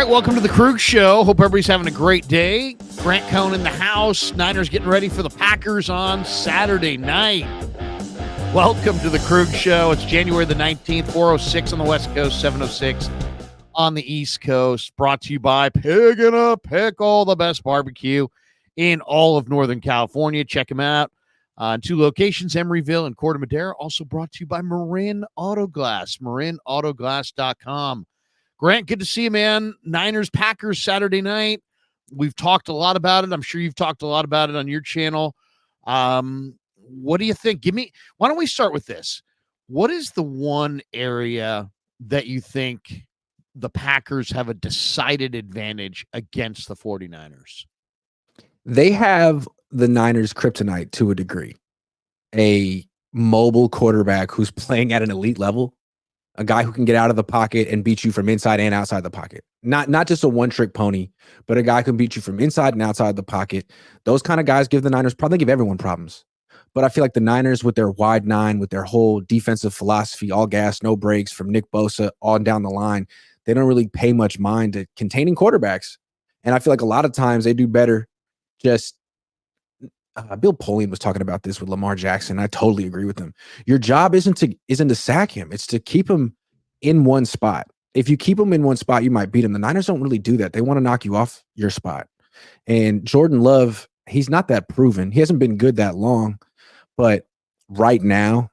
right, welcome to the Krueger Show. Hope everybody's having a great day. Grant Cohn in the house. Niners getting ready for the Packers on Saturday night. Welcome to the Krueger Show. It's January the 19th, 4:06 on the West Coast, 7:06 on the East Coast. Brought to you by Pregame, Pickle, the best barbecue in all of Northern California. Check them out on two locations, Emeryville and Corte Madera. Also brought to you by Marin Auto Glass, marinautoglass.com. Grant, good to see you, man. Niners, Packers, Saturday night. We've talked a lot about it. I'm sure you've talked a lot about it on your channel. What do you think? Why don't we start with this? What is the one area that you think the Packers have a decided advantage against the 49ers? They have the Niners' kryptonite to a degree. A mobile quarterback who's playing at an elite level. A guy who can get out of the pocket and beat you from inside and outside the pocket. Not just a one-trick pony, but a guy who can beat you from inside and outside the pocket. Those kind of guys give the Niners, probably give everyone problems. But I feel like the Niners with their wide nine, with their whole defensive philosophy, all gas, no breaks from Nick Bosa on down the line, they don't really pay much mind to containing quarterbacks. And I feel like a lot of times they do better just Bill Polian was talking about this with Lamar Jackson. I totally agree with him. Your job isn't to sack him. It's to keep him in one spot. If you keep him in one spot, you might beat him. The Niners don't really do that. They want to knock you off your spot. And Jordan Love, he's not that proven. He hasn't been good that long, but right now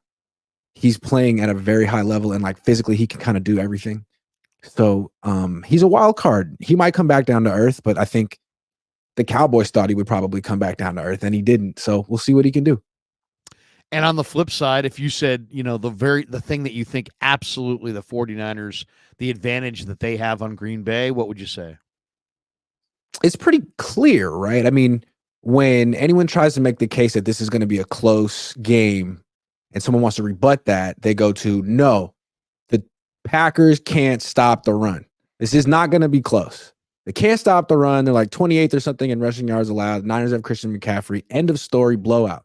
he's playing at a very high level and like physically he can kind of do everything. So he's a wild card. He might come back down to earth, but I think the Cowboys thought he would probably come back down to earth, and he didn't. So we'll see what he can do. And on the flip side, if you said, the thing that you think absolutely the 49ers, the advantage that they have on Green Bay, what would you say? It's pretty clear, right? I mean, when anyone tries to make the case that this is going to be a close game and someone wants to rebut that, they go to, no, the Packers can't stop the run. This is not going to be close. They can't stop the run. They're like 28th or something in rushing yards allowed. Niners have Christian McCaffrey. End of story, blowout.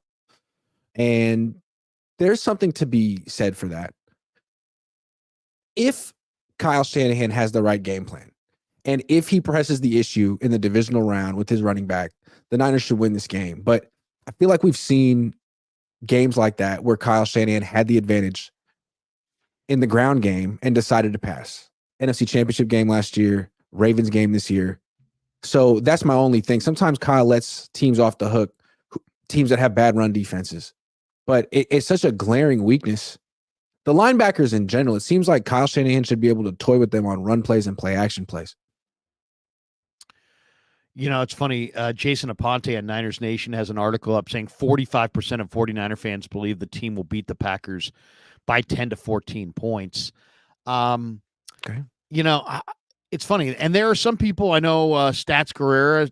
And there's something to be said for that. If Kyle Shanahan has the right game plan, and if he presses the issue in the divisional round with his running back, the Niners should win this game. But I feel like we've seen games like that where Kyle Shanahan had the advantage in the ground game and decided to pass. NFC Championship game last year, Ravens game this year. So that's my only thing. Sometimes Kyle lets teams off the hook, teams that have bad run defenses. But it's such a glaring weakness. The linebackers in general, it seems like Kyle Shanahan should be able to toy with them on run plays and play action plays. It's funny. Jason Aponte on Niners Nation has an article up saying 45% of 49er fans believe the team will beat the Packers by 10 to 14 points. Okay. It's funny. And there are some people, I know Stats Guerrera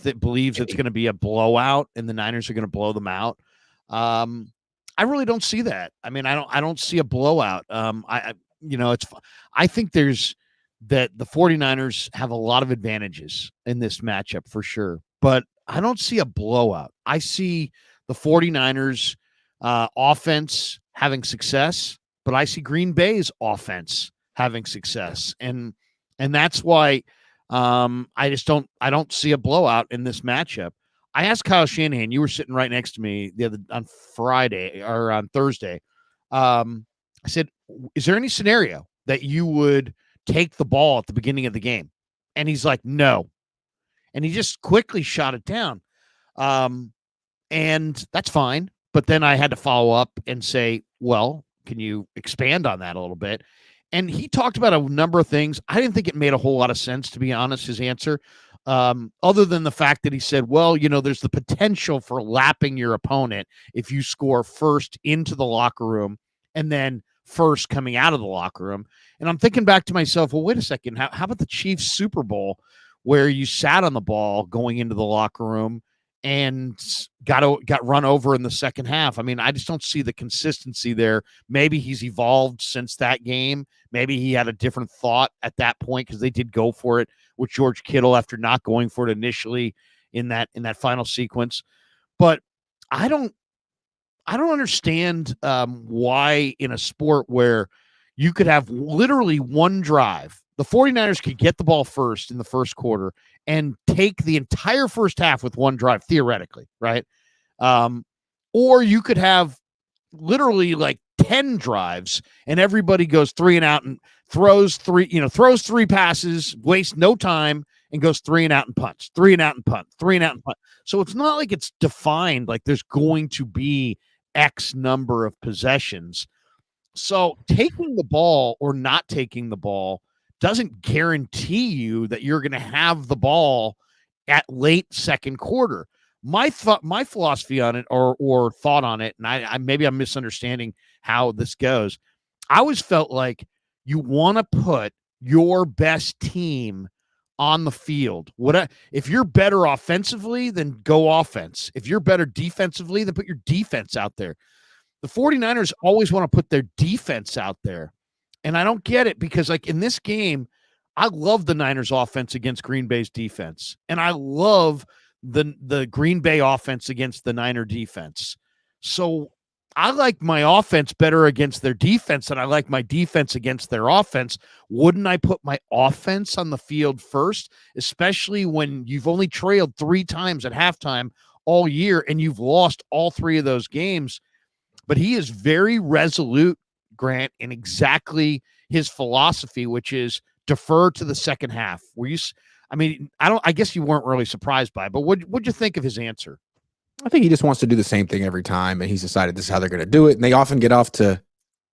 that believes it's going to be a blowout and the Niners are going to blow them out. I really don't see that. I mean, I don't see a blowout. I think there's that the 49ers have a lot of advantages in this matchup for sure, but I don't see a blowout. I see the 49ers offense having success, but I see Green Bay's offense having success. And that's why I don't see a blowout in this matchup. I asked Kyle Shanahan, you were sitting right next to me on Friday or on Thursday. I said, is there any scenario that you would take the ball at the beginning of the game? And he's like, no. And he just quickly shot it down. And that's fine. But then I had to follow up and say, well, can you expand on that a little bit? And he talked about a number of things. I didn't think it made a whole lot of sense, to be honest, his answer, other than the fact that he said, well, there's the potential for lapping your opponent if you score first into the locker room and then first coming out of the locker room. And I'm thinking back to myself, well, wait a second. How about the Chiefs Super Bowl where you sat on the ball going into the locker room and got run over in the second half? I mean, I just don't see the consistency there. Maybe he's evolved since that game. Maybe he had a different thought at that point because they did go for it with George Kittle after not going for it initially in that final sequence. But I don't understand why in a sport where you could have literally one drive, the 49ers could get the ball first in the first quarter and take the entire first half with one drive, theoretically, right? Or you could have literally like 10 drives and everybody goes 3 and out and throws three passes, wastes no time, and goes 3 and out and punts, 3 and out and punt, 3 and out and punt. So it's not like it's defined like there's going to be X number of possessions. So taking the ball or not taking the ball doesn't guarantee you that you're going to have the ball at late second quarter. My philosophy on it or thought on it, and I maybe I'm misunderstanding how this goes. I always felt like you want to put your best team on the field. If you're better offensively, then go offense. If you're better defensively, then put your defense out there. The 49ers always want to put their defense out there. And I don't get it because, like, in this game, I love the Niners offense against Green Bay's defense. And I love the Green Bay offense against the Niner defense. So I like my offense better against their defense than I like my defense against their offense. Wouldn't I put my offense on the field first, especially when you've only trailed 3 times at halftime all year and you've lost all 3 of those games? But he is very resolute, Grant, in exactly his philosophy, which is defer to the second half. I guess you weren't really surprised by it, but what'd you think of his answer? I think he just wants to do the same thing every time, and he's decided this is how they're going to do it. And they often get off to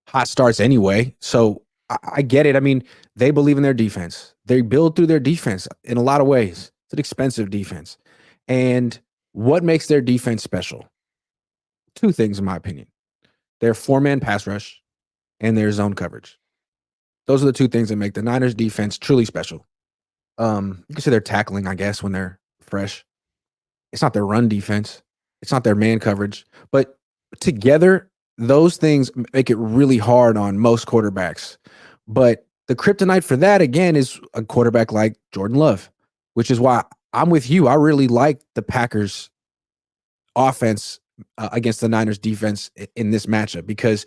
hot starts anyway. So I get it. I mean, they believe in their defense. They build through their defense in a lot of ways. It's an expensive defense. And what makes their defense special? 2 things, in my opinion. Their 4-man pass rush and their zone coverage. Those are the 2 things that make the Niners defense truly special. You can say they're tackling, I guess, when they're fresh. It's not their run defense. It's not their man coverage. But together, those things make it really hard on most quarterbacks. But the kryptonite for that, again, is a quarterback like Jordan Love, which is why I'm with you. I really like the Packers offense against the Niners defense in this matchup, because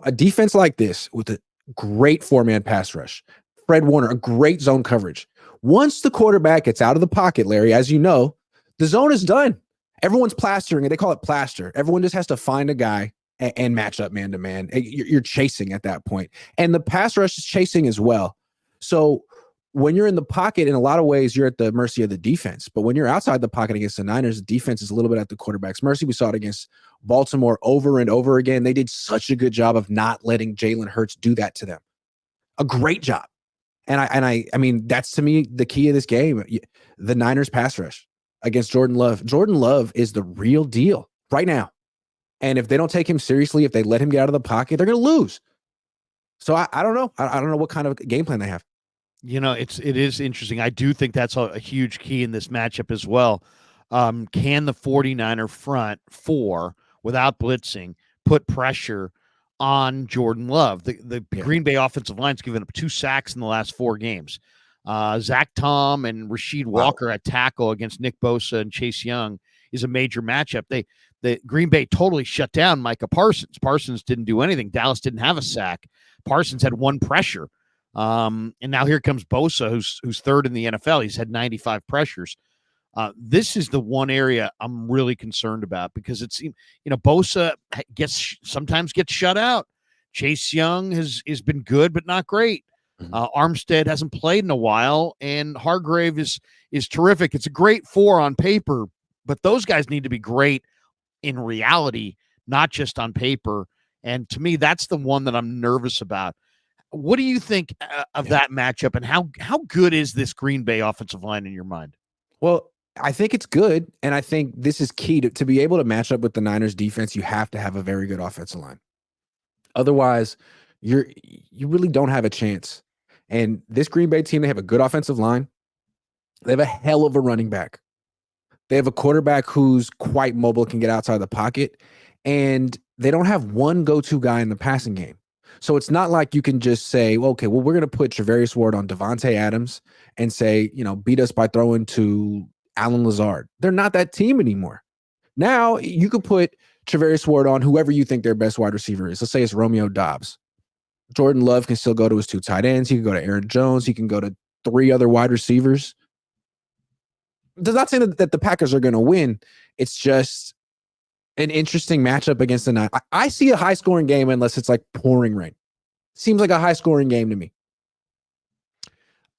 a defense like this with a great 4-man pass rush, Fred Warner, a great zone coverage. Once the quarterback gets out of the pocket, Larry, as you know, the zone is done. Everyone's plastering it. They call it plaster. Everyone just has to find a guy and match up man to man. You're chasing at that point. And the pass rush is chasing as well. So when you're in the pocket, in a lot of ways, you're at the mercy of the defense. But when you're outside the pocket against the Niners, the defense is a little bit at the quarterback's mercy. We saw it against Baltimore over and over again. They did such a good job of not letting Jalen Hurts do that to them. A great job. And I mean, that's, to me, the key of this game. The Niners pass rush against Jordan Love. Jordan Love is the real deal right now. And if they don't take him seriously, if they let him get out of the pocket, they're going to lose. So I don't know. I don't know what kind of game plan they have. It is interesting. I do think that's a huge key in this matchup as well. Can the 49er front 4, without blitzing, put pressure on Jordan Love? The Green Bay offensive line's given up 2 sacks in the last 4 games. Zach Tom and Rasheed Walker at tackle against Nick Bosa and Chase Young is a major matchup. The Green Bay totally shut down Micah Parsons. Parsons didn't do anything. Dallas didn't have a sack. Parsons had 1 pressure. And now here comes Bosa, who's 3rd in the NFL. He's had 95 pressures. This is the one area I'm really concerned about, because it's, Bosa sometimes gets shut out. Chase Young has been good, but not great. Armstead hasn't played in a while, and Hargrave is terrific. It's a great 4 on paper, but those guys need to be great in reality, not just on paper. And to me, that's the one that I'm nervous about. What do you think of that matchup, and how good is this Green Bay offensive line in your mind? Well, I think it's good, and I think this is key to be able to match up with the Niners defense. You have to have a very good offensive line. Otherwise, you really don't have a chance. And this Green Bay team, they have a good offensive line. They have a hell of a running back. They have a quarterback who's quite mobile, can get outside the pocket, and they don't have one go-to guy in the passing game. So it's not like you can just say, well, okay, well, we're going to put Travarius Ward on Devontae Adams and say, beat us by throwing to Alan Lazard. They're not that team anymore. Now you could put Travarius Ward on whoever you think their best wide receiver is. Let's say it's Romeo Doubs. Jordan Love can still go to his 2 tight ends. He can go to Aaron Jones. He can go to 3 other wide receivers. Does not say that the Packers are going to win. It's just an interesting matchup against the Niners. I see a high-scoring game unless it's like pouring rain. Seems like a high-scoring game to me.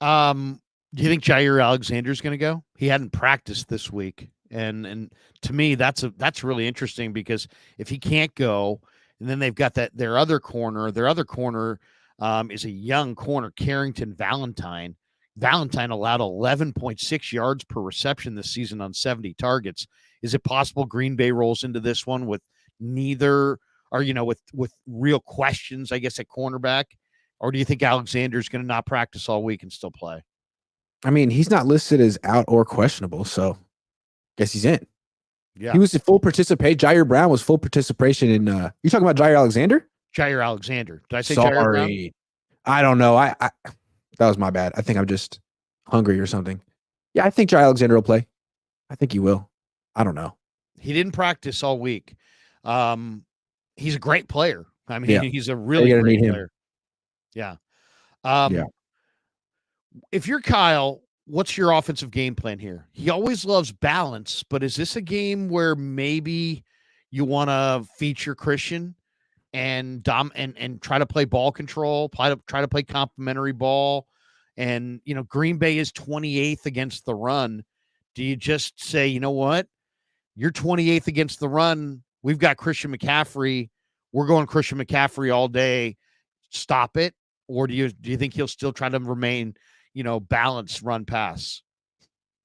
Do you think Jair Alexander's going to go? He hadn't practiced this week, and to me, that's really interesting because if he can't go, and then they've got their other corner. Their other corner is a young corner, Carrington Valentine. Valentine allowed 11.6 yards per reception this season on 70 targets. Is it possible Green Bay rolls into this one with neither, or with real questions, I guess, at cornerback? Or do you think Alexander's going to not practice all week and still play? I mean, he's not listed as out or questionable, so guess he's in. Yeah. He was full participate. Jair Brown was full participation in you talking about Jair Alexander? Jair Alexander. Did I say Jair Brown? Sorry. I don't know. I that was my bad. I think I'm just hungry or something. Yeah, I think Jair Alexander will play. I think he will. I don't know. He didn't practice all week. He's a great player. I mean, he's a really great player. Yeah. Yeah. If you're Kyle, what's your offensive game plan here? He always loves balance, but is this a game where maybe you want to feature Christian and try to play ball control, try to play complimentary ball? And, Green Bay is 28th against the run. Do you just say, you know what? You're 28th against the run. We've got Christian McCaffrey. We're going Christian McCaffrey all day. Stop it. Or do you think he'll still try to remain, balanced run pass?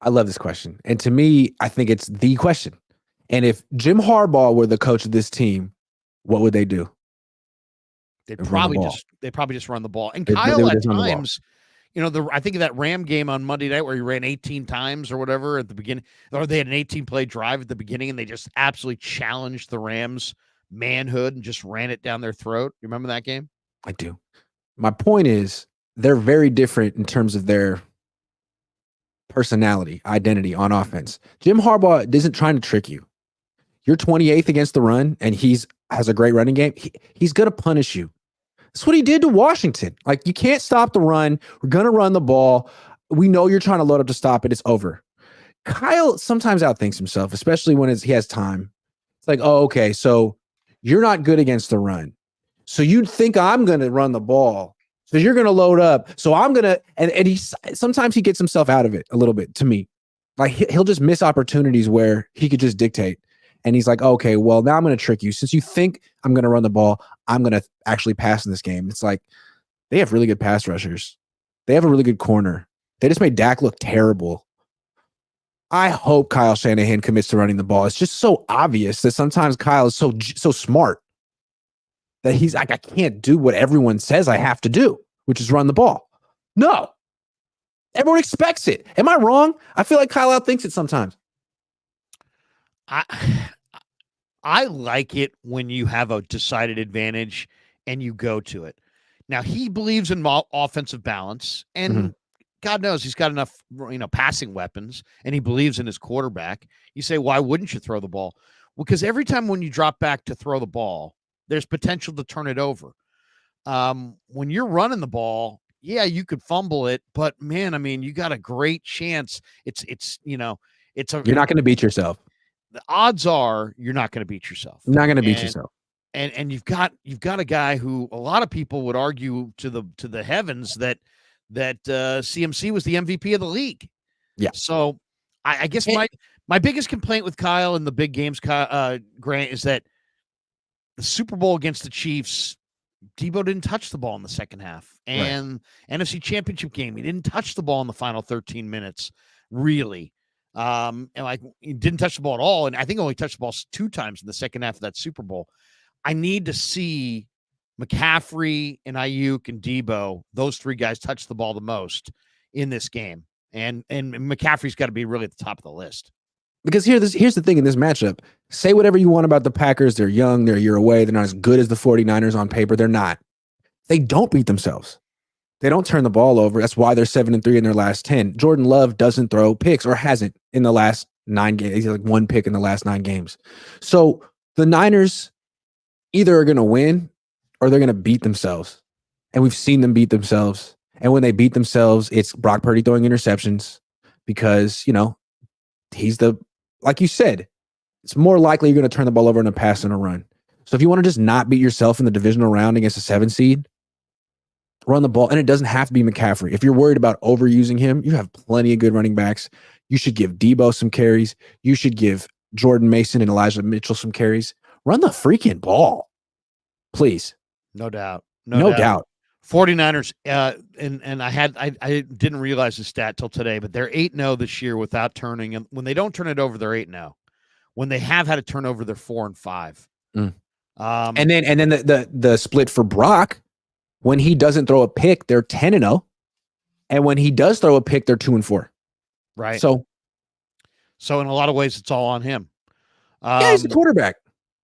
I love this question. And to me, I think it's the question. And if Jim Harbaugh were the coach of this team, what would they do? They'd probably just run the ball. And Kyle at times, I think of that Ram game on Monday night where he ran 18 times or whatever at the beginning, or they had an 18-play drive at the beginning and they just absolutely challenged the Rams' manhood and just ran it down their throat. You remember that game? I do. My point is they're very different in terms of their personality, identity on offense. Jim Harbaugh isn't trying to trick you. You're 28th against the run and has a great running game. He's going to punish you. That's what he did to Washington. Like, you can't stop the run. We're going to run the ball. We know you're trying to load up to stop it. It's over. Kyle sometimes outthinks himself, especially when he has time. It's like, oh, okay, so you're not good against the run. So you think I'm going to run the ball. So you're going to load up. So I'm going to, and sometimes he gets himself out of it a little bit to me. Like, he'll just miss opportunities where he could just dictate. And he's like, okay, well, now I'm going to trick you. Since you think I'm going to run the ball, I'm going to actually pass in this game. It's like, they have really good pass rushers. They have a really good corner. They just made Dak look terrible. I hope Kyle Shanahan commits to running the ball. It's just so obvious that sometimes Kyle is so smart that he's like, I can't do what everyone says I have to do, which is run the ball. No. Everyone expects it. Am I wrong? I feel like Kyle outthinks it sometimes. I like it when you have a decided advantage and you go to it. Now, he believes in offensive balance, and God knows he's got enough, passing weapons, and he believes in his quarterback. You say, why wouldn't you throw the ball? Well, because every time when you drop back to throw the ball, there's potential to turn it over. When you're running the ball, yeah, you could fumble it, but man, I mean, you got a great chance. You're not going to beat yourself. The odds are you're not going to beat yourself. You're not going to beat yourself. And you've got a guy who a lot of people would argue to the heavens that CMC was the MVP of the league. Yeah. So I guess my biggest complaint with Kyle in the big games, Grant, is that the Super Bowl against the Chiefs, Debo didn't touch the ball in the second half. And NFC Championship game, he didn't touch the ball in the final 13 minutes, really. And he didn't touch the ball at all. And I think only touched the ball 2 times in the second half of that Super Bowl. I need to see McCaffrey and Ayuk and Debo, those 3 guys, touch the ball the most in this game. And McCaffrey's got to be really at the top of the list. Because here's the thing in this matchup. Say whatever you want about the Packers. They're young. They're a year away. They're not as good as the 49ers on paper. They're not. They don't beat themselves. They don't turn the ball over. That's why they're 7-3 in their last 10. Jordan Love doesn't throw picks, or hasn't in the last 9 games. He's like 1 pick in the last 9 games. So the Niners either are going to win or they're going to beat themselves. and we've seen them beat themselves. And when they beat themselves, it's Brock Purdy throwing interceptions because, he's like you said, it's more likely you're going to turn the ball over in a pass and a run. So if you want to just not beat yourself in the divisional round against a 7 seed, run the ball. And it doesn't have to be McCaffrey. If you're worried about overusing him, you have plenty of good running backs. You should give Debo some carries. You should give Jordan Mason and Elijah Mitchell some carries. Run the freaking ball, please. No doubt. No doubt. 49ers, and I didn't realize the stat till today, but they're 8-0 this year without turning. And when they don't turn it over, they're 8-0. When they have had a turnover, they're 4-5. And then the split for Brock, when he doesn't throw a pick, they're 10-0, and when he does throw a pick, they're 2-4. Right. So in a lot of ways, it's all on him. Yeah, he's the quarterback.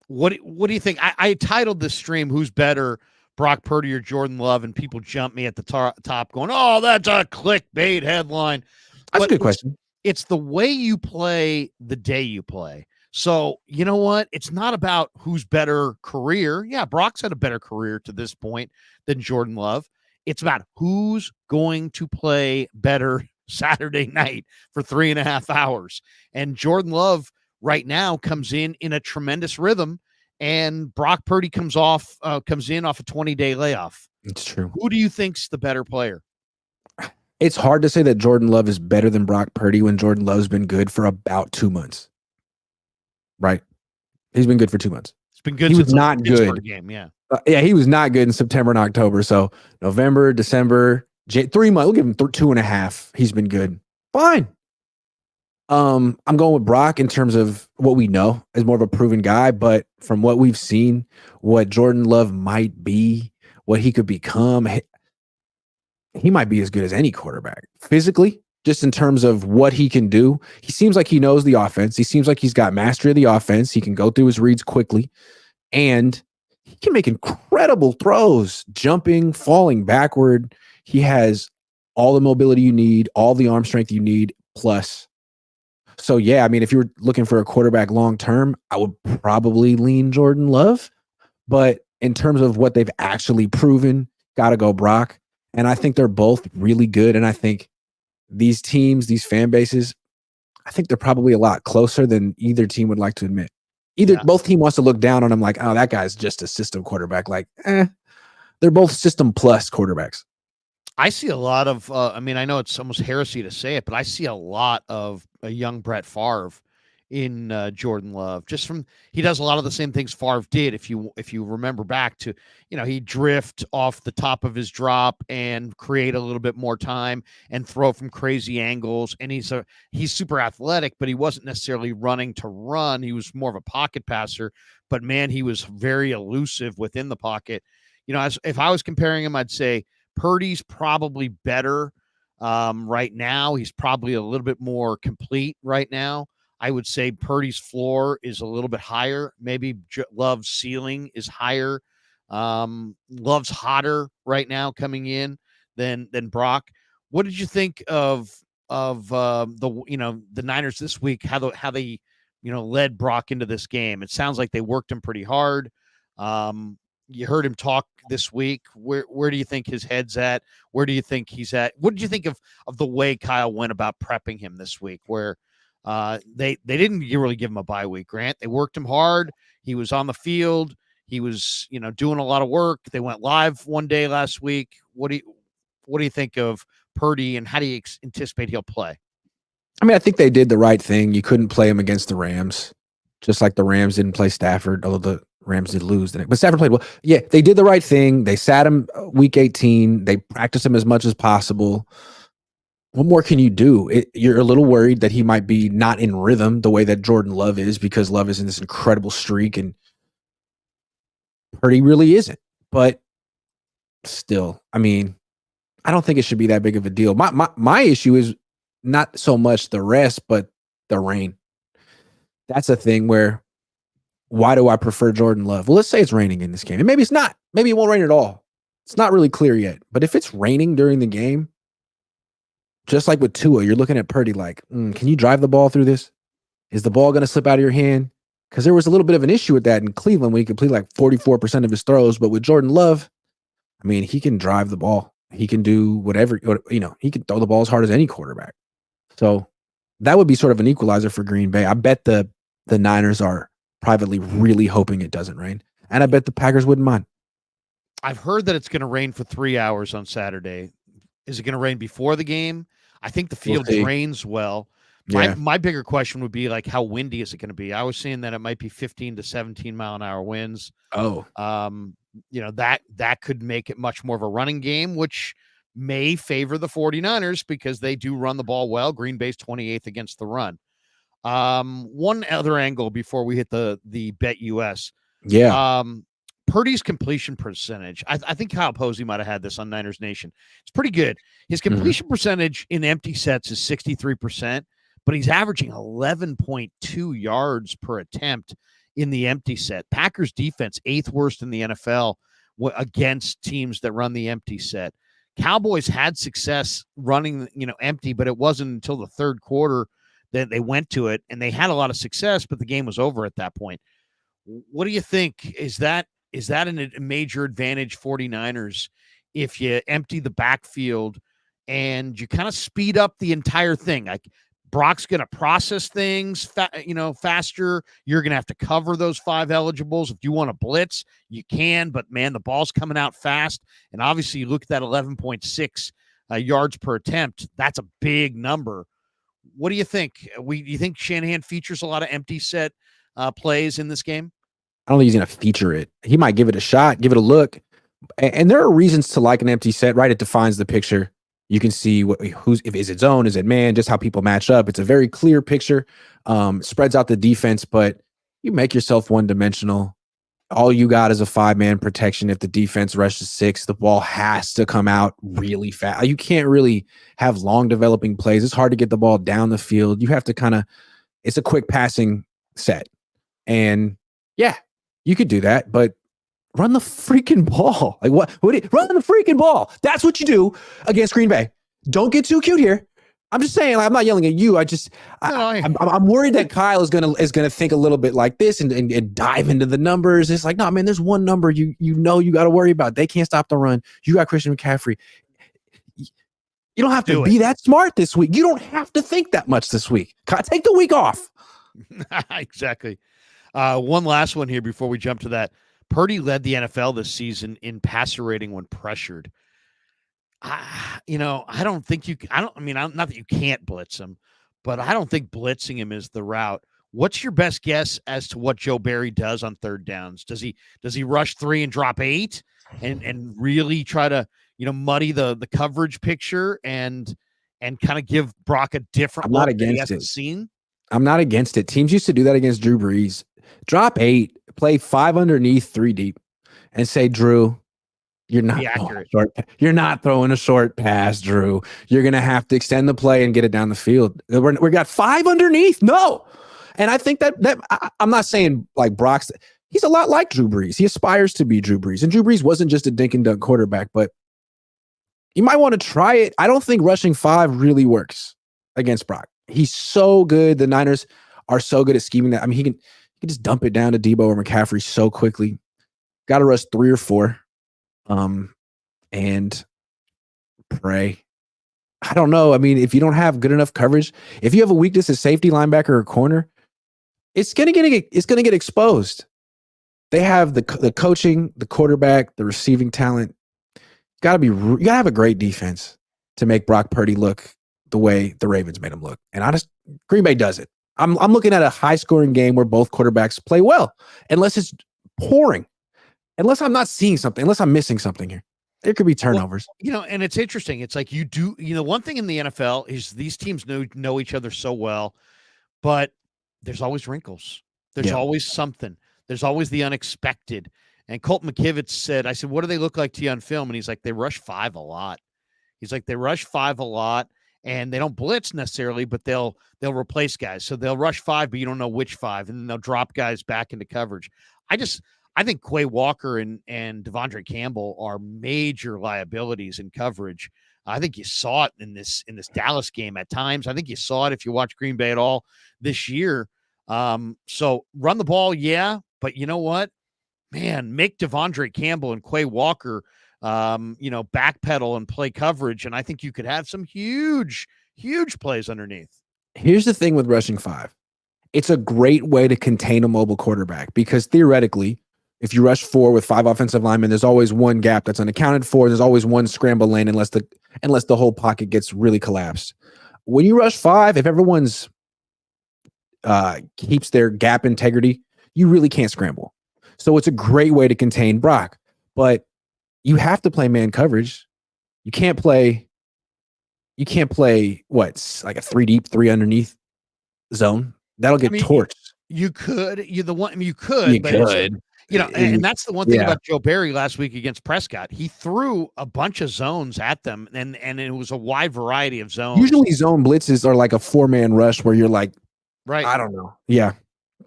What do you think? I titled this stream "Who's Better, Brock Purdy or Jordan Love?" and people jump me at the top, going, "Oh, that's a clickbait headline." That's a good question. It's the way you play the day you play. So you know what? It's not about who's better career. Yeah, Brock's had a better career to this point than Jordan Love. It's about who's going to play better Saturday night for 3.5 hours. And Jordan Love right now comes in a tremendous rhythm, and Brock Purdy comes in off a 20-day layoff. It's true. Who do you think's the better player? It's hard to say that Jordan Love is better than Brock Purdy when Jordan Love's been good for about 2 months. Right? He's been good for 2 months. It's been good. He since was not good. Game, yeah. He was not good in September and October. So November, December, 3 months. We'll give him 2.5. He's been good. Fine. I'm going with Brock in terms of what we know as more of a proven guy, but from what we've seen, what Jordan Love might be, what he could become, he might be as good as any quarterback physically, just in terms of what he can do. He seems like he knows the offense. He seems like he's got mastery of the offense. He can go through his reads quickly, and he can make incredible throws, jumping, falling backward. He has all the mobility you need, all the arm strength you need, plus. So, yeah, I mean, if you're looking for a quarterback long-term, I would probably lean Jordan Love. But in terms of what they've actually proven, got to go Brock. And I think they're both really good. And I think these teams, these fan bases, I think they're probably a lot closer than either team would like to admit. Both team wants to look down on him like, oh, that guy's just a system quarterback. Like, they're both system plus quarterbacks. I see a lot of, I know it's almost heresy to say it, but I see a lot of a young Brett Favre in Jordan Love. He does a lot of the same things Favre did. If you remember back to, he drift off the top of his drop and create a little bit more time and throw from crazy angles. And he's super athletic, but he wasn't necessarily running to run. He was more of a pocket passer, but man, he was very elusive within the pocket. If I was comparing him, I'd say Purdy's probably better right now. He's probably a little bit more complete right now. I would say Purdy's floor is a little bit higher. Maybe Love's ceiling is higher. Love's hotter right now coming in than Brock. What did you think of the Niners this week? How they led Brock into this game? It sounds like they worked him pretty hard. You heard him talk this week. Where do you think his head's at? Where do you think he's at? What did you think of the way Kyle went about prepping him this week? Where they didn't really give him a bye week, Grant. They worked him hard. He was on the field. He was doing a lot of work. They went live one day last week. What do you think of Purdy, and how do you anticipate he'll play? I think they did the right thing. You couldn't play him against the Rams, just like the Rams didn't play Stafford, although the Rams did lose. But Stafford played well. Yeah, they did the right thing. They sat him week 18. They practiced him as much as possible. What more can you do? You're a little worried that he might be not in rhythm the way that Jordan Love is, because Love is in this incredible streak and Purdy really isn't. But still, I don't think it should be that big of a deal. My issue is not so much the rest, but the rain. That's a thing where, why do I prefer Jordan Love? Well, let's say it's raining in this game. And maybe it's not. Maybe it won't rain at all. It's not really clear yet. But if it's raining during the game, just like with Tua, you're looking at Purdy like, can you drive the ball through this? Is the ball going to slip out of your hand? Because there was a little bit of an issue with that in Cleveland when he completed like 44% of his throws. But with Jordan Love, I mean, he can drive the ball. He can do whatever, he can throw the ball as hard as any quarterback. So that would be sort of an equalizer for Green Bay. I bet the Niners are privately really hoping it doesn't rain. And I bet the Packers wouldn't mind. I've heard that it's going to rain for 3 hours on Saturday. Is it going to rain before the game? I think the field drains well. My bigger question would be like, how windy is it going to be? I was seeing that it might be 15 to 17 mile an hour winds. Oh, that could make it much more of a running game, which may favor the 49ers because they do run the ball well. Green Bay's 28th against the run. One other angle before we hit the Bet US. Yeah. Purdy's completion percentage. I think Kyle Posey might have had this on Niners Nation. It's pretty good. His completion percentage in empty sets is 63%, but he's averaging 11.2 yards per attempt in the empty set. Packers defense, 8th worst in the NFL against teams that run the empty set. Cowboys had success running, empty, but it wasn't until the third quarter that they went to it, and they had a lot of success, but the game was over at that point. What do you think? Is that a major advantage 49ers if you empty the backfield and you kind of speed up the entire thing? Like Brock's going to process things, faster. You're going to have to cover those 5 eligibles. If you want to blitz, you can, but man, the ball's coming out fast. And obviously you look at that 11.6 yards per attempt. That's a big number. What do you think? Do you think Shanahan features a lot of empty set plays in this game? I don't think he's going to feature it. He might give it a shot, give it a look. And there are reasons to like an empty set, right? It defines the picture. You can see is it zone, is it man, just how people match up. It's a very clear picture. Spreads out the defense, but you make yourself one-dimensional. All you got is a 5-man protection. If the defense rushes 6, the ball has to come out really fast. You can't really have long developing plays. It's hard to get the ball down the field. You have to it's a quick passing set. And yeah, you could do that, but run the freaking ball. Like run the freaking ball. That's what you do against Green Bay. Don't get too cute here. I'm just saying, I'm not yelling at you. I'm worried that Kyle is gonna think a little bit like this and dive into the numbers. It's like, no, man, there's one number you got to worry about. They can't stop the run. You got Christian McCaffrey. You don't have to be that smart this week. You don't have to think that much this week. Take the week off. Exactly. One last one here before we jump to that. Purdy led the NFL this season in passer rating when pressured. I don't think not that you can't blitz him, but I don't think blitzing him is the route. What's your best guess as to what Joe Barry does on third downs? Does he rush 3 and drop 8 and really try to, muddy the coverage picture and kind of give Brock a different look that he hasn't seen? I'm not against it. Teams used to do that against Drew Brees. Drop 8, play 5 underneath, 3 deep, and say, Drew, you're not throwing a short pass, Drew. You're going to have to extend the play and get it down the field. We got 5 underneath. No. And I think that I'm not saying like Brock's. He's a lot like Drew Brees. He aspires to be Drew Brees. And Drew Brees wasn't just a dink and dunk quarterback, but you might want to try it. I don't think rushing 5 really works against Brock. He's so good. The Niners are so good at scheming that. I mean, he can just dump it down to Debo or McCaffrey so quickly. Got to rush 3 or 4. And pray. I don't know. I mean, if you don't have good enough coverage, if you have a weakness at safety, linebacker, or corner, it's gonna get exposed. They have the coaching, the quarterback, the receiving talent. You gotta have a great defense to make Brock Purdy look the way the Ravens made him look. And Green Bay does it. I'm looking at a high scoring game where both quarterbacks play well, unless it's pouring. Unless I'm not seeing something, unless I'm missing something here. There could be turnovers. Well, and it's interesting. It's like one thing in the NFL is these teams know each other so well, but there's always wrinkles. There's always something. There's always the unexpected. And Colt McKivitz said, I said, what do they look like to you on film? And he's like, they rush 5 a lot. He's like, they rush 5 a lot, and they don't blitz necessarily, but they'll replace guys. So they'll rush 5, but you don't know which 5, and then they'll drop guys back into coverage. I think Quay Walker and Devondre Campbell are major liabilities in coverage. I think you saw it in this Dallas game at times. I think you saw it if you watch Green Bay at all this year. So run the ball, yeah, but you know what? Man, make Devondre Campbell and Quay Walker backpedal and play coverage. And I think you could have some huge, huge plays underneath. Here's the thing with rushing 5. It's a great way to contain a mobile quarterback because theoretically, if you rush 4 with 5 offensive linemen, there's always one gap that's unaccounted for. There's always one scramble lane unless the whole pocket gets really collapsed. When you rush 5, if everyone's keeps their gap integrity, you really can't scramble. So it's a great way to contain Brock. But you have to play man coverage. You can't play what's like a 3 deep, 3 underneath zone. That'll get torched. You could. You could. And that's the one thing Yeah. about Joe Barry last week against Prescott. He threw a bunch of zones at them, and it was a wide variety of zones. Usually zone blitzes are like a 4-man rush where you're like, right. I don't know. Yeah.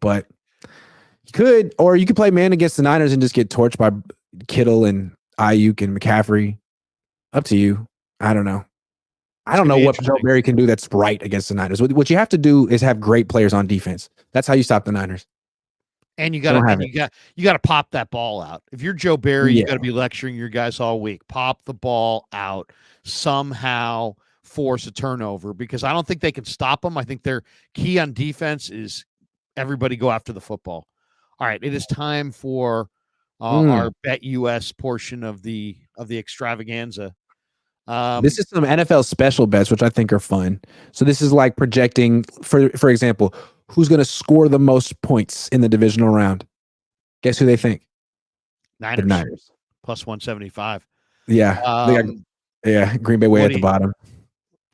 But you could play man against the Niners and just get torched by Kittle and Ayuk and McCaffrey. Up to you. I don't know. I don't know what Joe Barry can do that's right against the Niners. What you have to do is have great players on defense. That's how you stop the Niners. And you got to pop that ball out. If you're Joe Barry, you got to be lecturing your guys all week. Pop the ball out, somehow force a turnover, because I don't think they can stop them. I think their key on defense is everybody go after the football. All right, it is time for our Bet US portion of the extravaganza. This is some NFL special bets, which I think are fun. So this is like projecting, for example, who's going to score the most points in the divisional round. Guess who they think? Niners. The Niners. Plus 175. Yeah. Green Bay way at the bottom.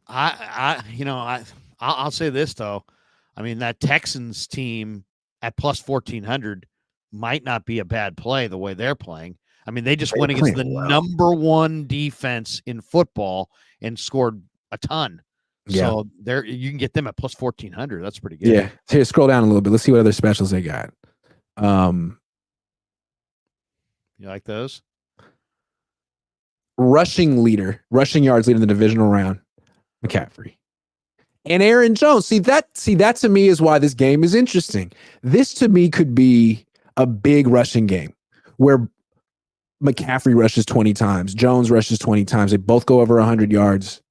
I'll say this, though. I mean, that Texans team at plus 1,400 might not be a bad play the way they're playing. I mean, they just went against the number 1 defense in football and scored a ton. Yeah. So there, you can get them at plus 1,400. That's pretty good. Yeah. Here, scroll down a little bit. Let's see what other specials they got. You like those? Rushing yards leader in the divisional round, McCaffrey. And Aaron Jones. See that to me is why this game is interesting. This to me could be a big rushing game where McCaffrey rushes 20 times, Jones rushes 20 times. They both go over 100 yards.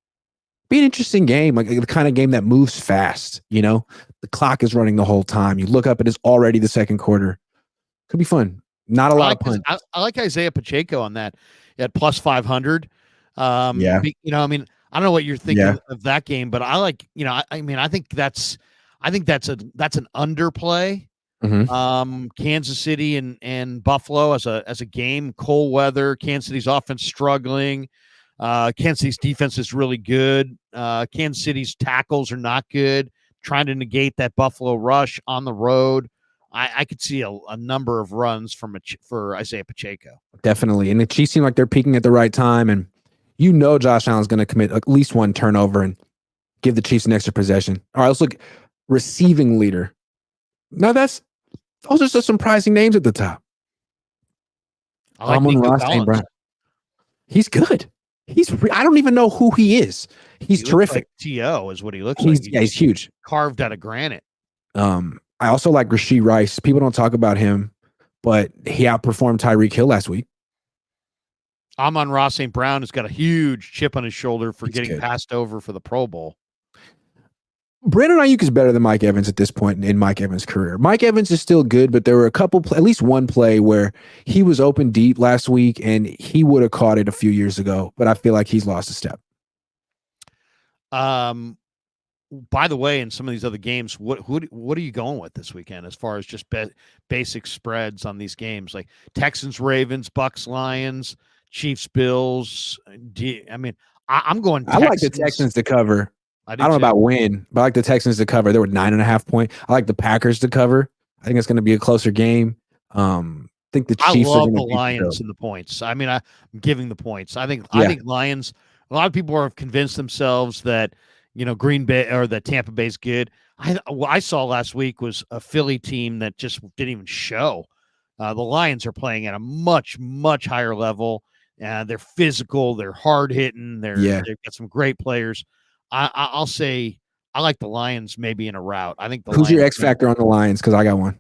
Be an interesting game, like the kind of game that moves fast. The clock is running the whole time. You look up, it is already the second quarter. Could be fun. Not a lot of punch. I like Isaiah Pacheco on that at plus 500. I don't know what you're thinking of that game, but I like, I think that's an underplay. Mm-hmm. Kansas City and Buffalo as a game, cold weather. Kansas City's offense struggling. Kansas City's defense is really good. Kansas City's tackles are not good. Trying to negate that Buffalo rush on the road. I could see a number of runs for Isaiah Pacheco. Definitely, and the Chiefs seem like they're peaking at the right time, and Josh Allen's going to commit at least one turnover and give the Chiefs an extra possession. All right, let's look receiving leader. Now those are some surprising names at the top. I like Nico Collins. He's good. I don't even know who he is. He's terrific. Like T.O. is what he looks like. He's huge. Carved out of granite. I also like Rashee Rice. People don't talk about him, but he outperformed Tyreek Hill last week. Amon-Ra St. Brown has got a huge chip on his shoulder for getting passed over for the Pro Bowl. Brandon Ayuk is better than Mike Evans at this point in Mike Evans' career. Mike Evans is still good, but there were at least one play where he was open deep last week, and he would have caught it a few years ago, but I feel like he's lost a step. By the way, in some of these other games, what are you going with this weekend as far as just basic spreads on these games? Like Texans, Ravens, Bucks, Lions, Chiefs, Bills. I'm going Texans. I like the Texans to cover. I don't know about win, but I like the Texans to cover. They were 9.5 point. I like the Packers to cover. I think it's going to be a closer game. I think the Chiefs. I love the Lions in the points. I mean, I'm giving the points. I think Lions. A lot of people have convinced themselves that Green Bay or that Tampa Bay's good. What I saw last week was a Philly team that just didn't even show. The Lions are playing at a much, much higher level. They're physical. They're hard hitting. They've got some great players. I'll say I like the Lions maybe in a rout. I think who's your X factor on the Lions? Because I got one.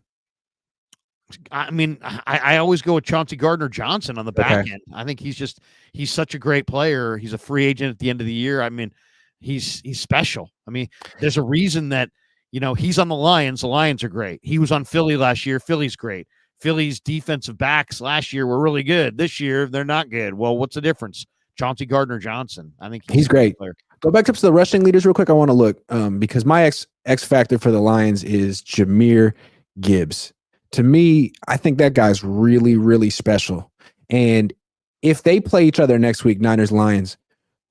I mean, I always go with Chauncey Gardner-Johnson on the back end. I think he's such a great player. He's a free agent at the end of the year. I mean, he's special. I mean, there's a reason that, he's on the Lions. The Lions are great. He was on Philly last year. Philly's great. Philly's defensive backs last year were really good. This year, they're not good. Well, what's the difference? Chauncey Gardner-Johnson. I think he's great. Go back up to the rushing leaders real quick. I want to look because my X factor for the Lions is Jahmyr Gibbs. To me, I think that guy's really, really special. And if they play each other next week, Niners, Lions,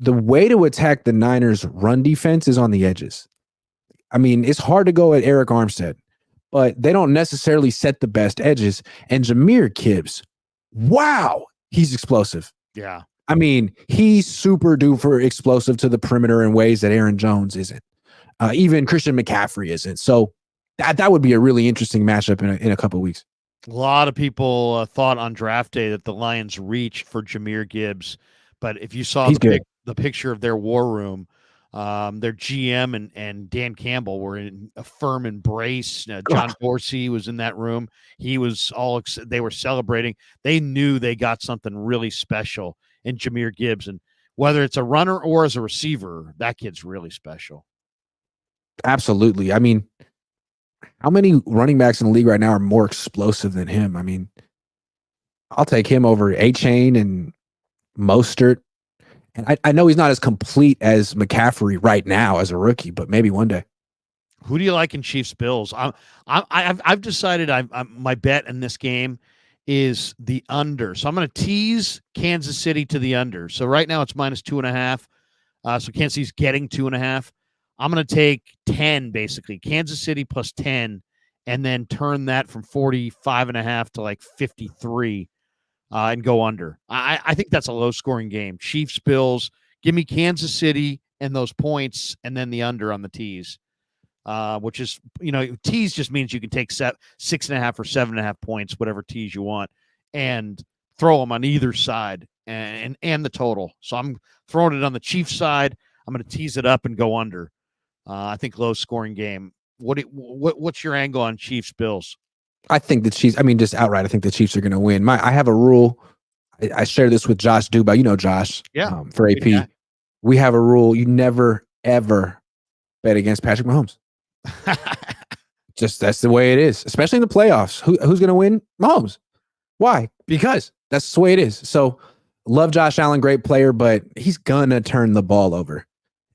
the way to attack the Niners' run defense is on the edges. I mean, it's hard to go at Eric Armstead, but they don't necessarily set the best edges. And Jahmyr Gibbs, wow, he's explosive. Yeah. I mean, he's super duper explosive to the perimeter in ways that Aaron Jones isn't. Even Christian McCaffrey isn't. So that would be a really interesting matchup in a couple of weeks. A lot of people thought on draft day that the Lions reached for Jahmyr Gibbs, but if you saw the picture of their war room, their GM and Dan Campbell were in a firm embrace. John Dorsey was in that room. He was they were celebrating. They knew they got something really special in Jahmyr Gibbs, and whether it's a runner or as a receiver, that kid's really special. Absolutely. I mean, how many running backs in the league right now are more explosive than him? I mean, I'll take him over A-Chain and Mostert. And I know he's not as complete as McCaffrey right now as a rookie, but maybe one day. Who do you like in Chiefs Bills? I've decided my bet in this game is the under. So I'm going to tease Kansas City to the under. So right now it's -2.5. So Kansas City's getting 2.5. I'm going to take 10, basically. Kansas City plus 10, and then turn that from 45.5 to like 53 and go under. I think that's a low-scoring game. Chiefs, Bills, give me Kansas City and those points, and then the under on the tease, which is, tease just means you can take 6.5 or 7.5 points, whatever tease you want, and throw them on either side and the total. So I'm throwing it on the Chiefs side. I'm going to tease it up and go under. I think low-scoring game. What's your angle on Chiefs Bills? I think the Chiefs. I mean, just outright, I think the Chiefs are going to win. I have a rule. I share this with Josh Duba. Josh. Yeah. For AP, we have a rule: you never ever bet against Patrick Mahomes. Just that's the way it is, especially in the playoffs. Who's going to win? Mahomes. Why? Because that's the way it is. So, love Josh Allen, great player, but he's gonna turn the ball over.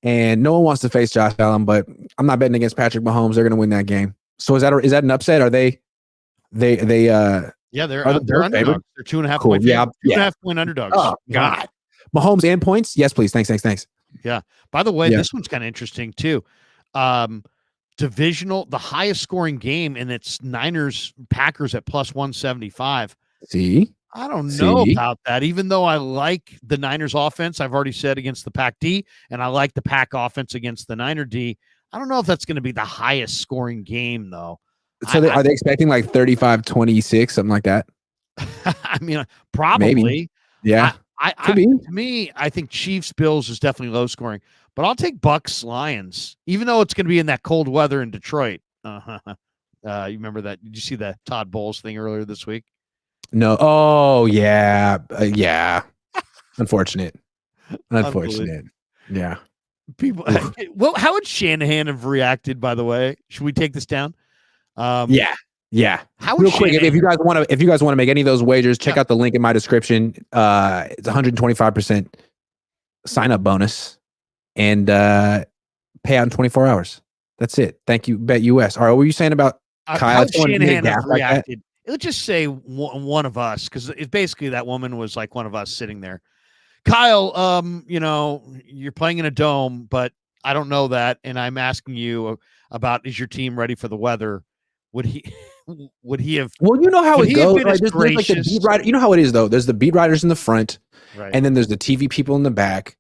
And no one wants to face Josh Allen, but I'm not betting against Patrick Mahomes. They're going to win that game. So is that an upset? Are they? Yeah, they're underdogs. They're 2.5 cool. point. Yeah, 2.5 point underdogs. Oh God, Mahomes and points. Yes, please. Thanks. Yeah. By the way, this one's kind of interesting too. Divisional, the highest scoring game, and it's Niners Packers at plus 175. See. I don't know about that. Even though I like the Niners offense, I've already said against the Pack D, and I like the Pack offense against the Niner D. I don't know if that's going to be the highest scoring game, though. So are they expecting like 35-26, something like that? I mean, probably. Maybe. Yeah. To me, I think Chiefs Bills is definitely low scoring, but I'll take Bucks Lions, even though it's going to be in that cold weather in Detroit. You remember that? Did you see that Todd Bowles thing earlier this week? No. Oh, yeah. Yeah. Unfortunate. Yeah. People. Well, how would Shanahan have reacted, by the way? Should we take this down? Yeah. How would Real quick, if you guys want to make any of those wagers, check out the link in my description. It's 125% sign up bonus and pay out in 24 hours. That's it. Thank you, Bet US. All right, what were you saying about Kyle? How Shanahan have reacted? Let's just say one of us, because it's basically that woman was like one of us sitting there. Kyle, you're playing in a dome, but I don't know that, and I'm asking you about, is your team ready for the weather? Would he have? Well, you know how it goes. Right? There's like the beat writer. You know how it is, though. There's the beat writers in the front, right, and then there's the TV people in the back.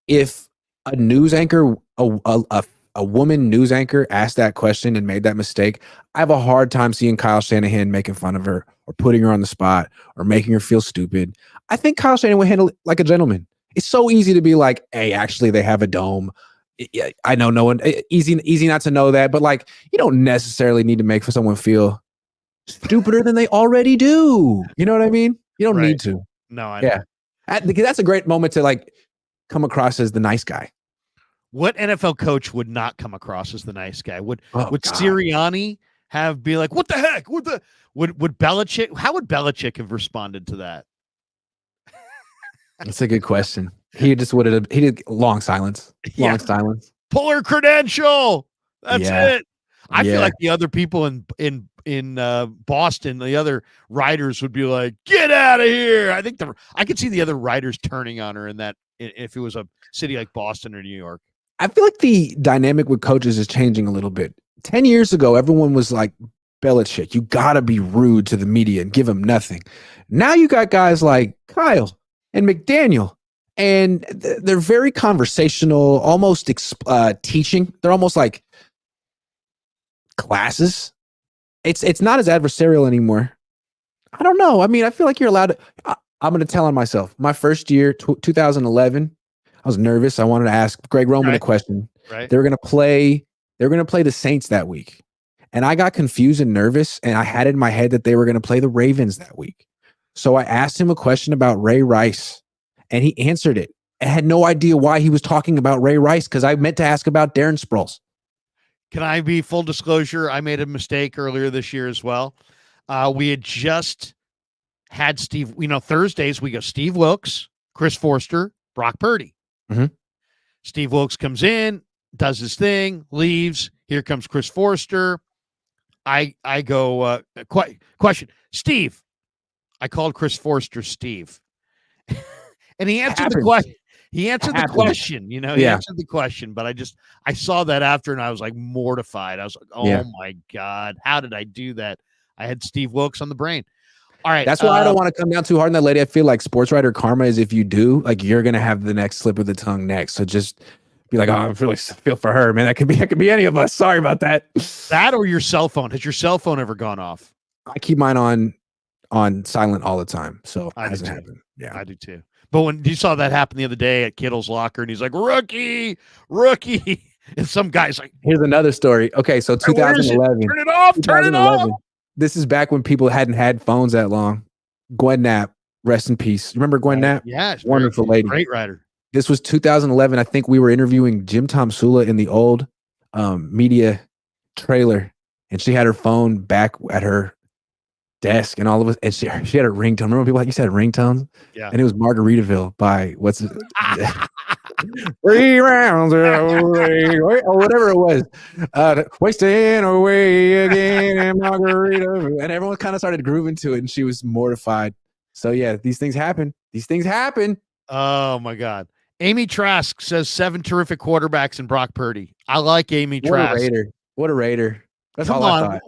If a news anchor, a woman news anchor asked that question and made that mistake, I have a hard time seeing Kyle Shanahan making fun of her or putting her on the spot or making her feel stupid. I think Kyle Shanahan would handle it like a gentleman. It's so easy to be like, hey, actually, they have a dome. I know no one easy not to know that, but like, you don't necessarily need to make for someone feel stupider than they already do. You know what I mean? You don't Right. need to. No, I know. That's a great moment to like come across as the nice guy. What NFL coach would not come across as the nice guy? Would God. Sirianni be like, what the heck? Would Belichick? How would Belichick have responded to that? That's a good question. He did long silence. Long silence. Pull her credential. That's it. I feel like the other people in Boston, the other writers would be like, "Get out of here!" I think I could see the other writers turning on her in that if it was a city like Boston or New York. I feel like the dynamic with coaches is changing a little bit. 10 years ago, everyone was like, Belichick, you gotta be rude to the media and give them nothing. Now you got guys like Kyle and McDaniel, and they're very conversational, almost teaching. They're almost like classes. It's not as adversarial anymore. I don't know. I mean, I feel like you're allowed to. I'm going to tell on myself. My first year, 2011, I was nervous. I wanted to ask Greg Roman a question. Right. They were going to play the Saints that week. And I got confused and nervous, and I had it in my head that they were going to play the Ravens that week. So I asked him a question about Ray Rice, and he answered it. I had no idea why he was talking about Ray Rice because I meant to ask about Darren Sproles. Can I be full disclosure? I made a mistake earlier this year as well. We had just had Steve, Thursdays we go Steve Wilkes, Chris Forster, Brock Purdy. Mm-hmm. Steve Wilkes comes in, does his thing, leaves. Here comes Chris Forster. I go, question, Steve. I called Chris Forster Steve. And he answered the question. He answered the question, he answered the question, but I saw that after and I was like mortified. I was like, oh my God, how did I do that? I had Steve Wilkes on the brain. All right. That's why I don't want to come down too hard on that lady. I feel like sports writer karma is if you do, like you're going to have the next slip of the tongue next. So just be like, oh, I really feel for her, man. That could be any of us. Sorry about that. That or your cell phone. Has your cell phone ever gone off? I keep mine on silent all the time. So it hasn't happened. Yeah, I do too. But when you saw that happen the other day at Kittle's locker and he's like, rookie. And some guy's like, here's another story. Okay. So 2011. Turn it off. Turn it off. This is back when people hadn't had phones that long. Gwen Knapp, rest in peace. Remember Gwen Knapp? Yeah. Wonderful lady. Great writer. This was 2011. I think we were interviewing Jim Tom Sula in the old media trailer, and she had her phone back at her desk and all of us, and she had a ringtone. Remember when people like you said ringtones? Yeah. And it was Margaritaville by what's it? 3 rounds away, or whatever it was. Wasting away again in Margaritaville. And everyone kind of started grooving to it, and she was mortified. So yeah, these things happen. Oh my God. Amy Trask says 7 terrific quarterbacks in Brock Purdy. I like Amy Trask. What a Raider. That's all I thought.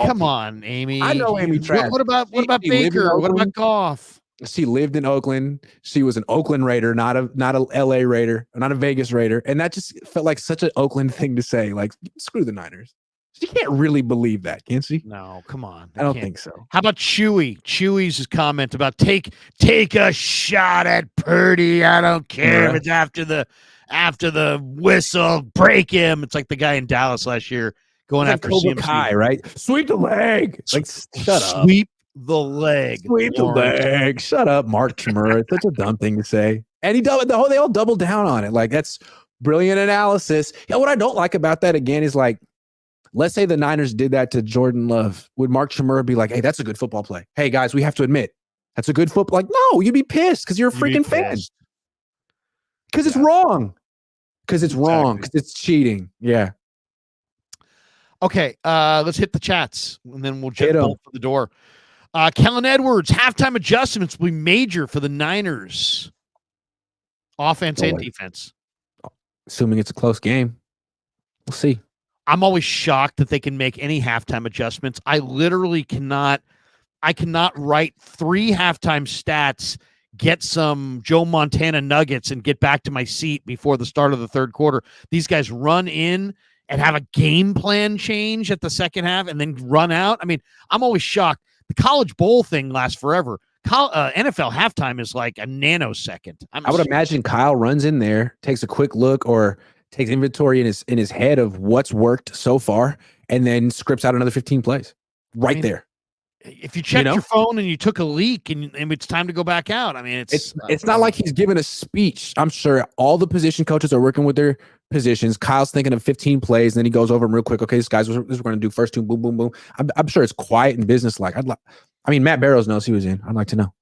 Come on, Amy. I know Amy Trask. What about Baker? What about Goff? She lived in Oakland. She was an Oakland Raider, not a LA Raider, not a Vegas Raider. And that just felt like such an Oakland thing to say. Like, screw the Niners. She can't really believe that, can she? No, come on. I don't think so. How about Chewy? Chewy's comment about take a shot at Purdy. I don't care if it's after the whistle. Break him. It's like the guy in Dallas last year going after Cobra CMC. Kai, right? Sweep the leg. Like, shut up. Sweep the leg. Sweep the leg. Shut up, Mark Chmura. It's such a dumb thing to say. And they all doubled down on it. Like, that's brilliant analysis. Yeah, what I don't like about that again is like, let's say the Niners did that to Jordan Love. Would Mark Chmura be like, hey, that's a good football play? Hey, guys, we have to admit, that's a good football. Like, no, you'd be pissed because you're a freaking fan. Because it's wrong. Because it's wrong. Because it's cheating. Yeah. Okay, let's hit the chats, and then we'll jump bolt for the door. Kellen Edwards, halftime adjustments will be major for the Niners. Offense and defense. Assuming it's a close game. We'll see. I'm always shocked that they can make any halftime adjustments. I literally cannot write 3 halftime stats, get some Joe Montana nuggets, and get back to my seat before the start of the third quarter. These guys run in and have a game plan change at the second half and then run out. I mean, I'm always shocked. The College Bowl thing lasts forever. NFL halftime is like a nanosecond. I would imagine Kyle runs in there, takes a quick look or takes inventory in his head of what's worked so far, and then scripts out another 15 plays there. if you checked your phone and you took a leak and it's time to go back out, I mean, it's not like he's giving a speech. I'm sure all the position coaches are working with their positions. Kyle's thinking of 15 plays, and then he goes over them real quick. Okay, this is what we're going to do. First two, boom, boom, boom. I'm sure it's quiet and businesslike. Matt Barrows knows he was in. I'd like to know.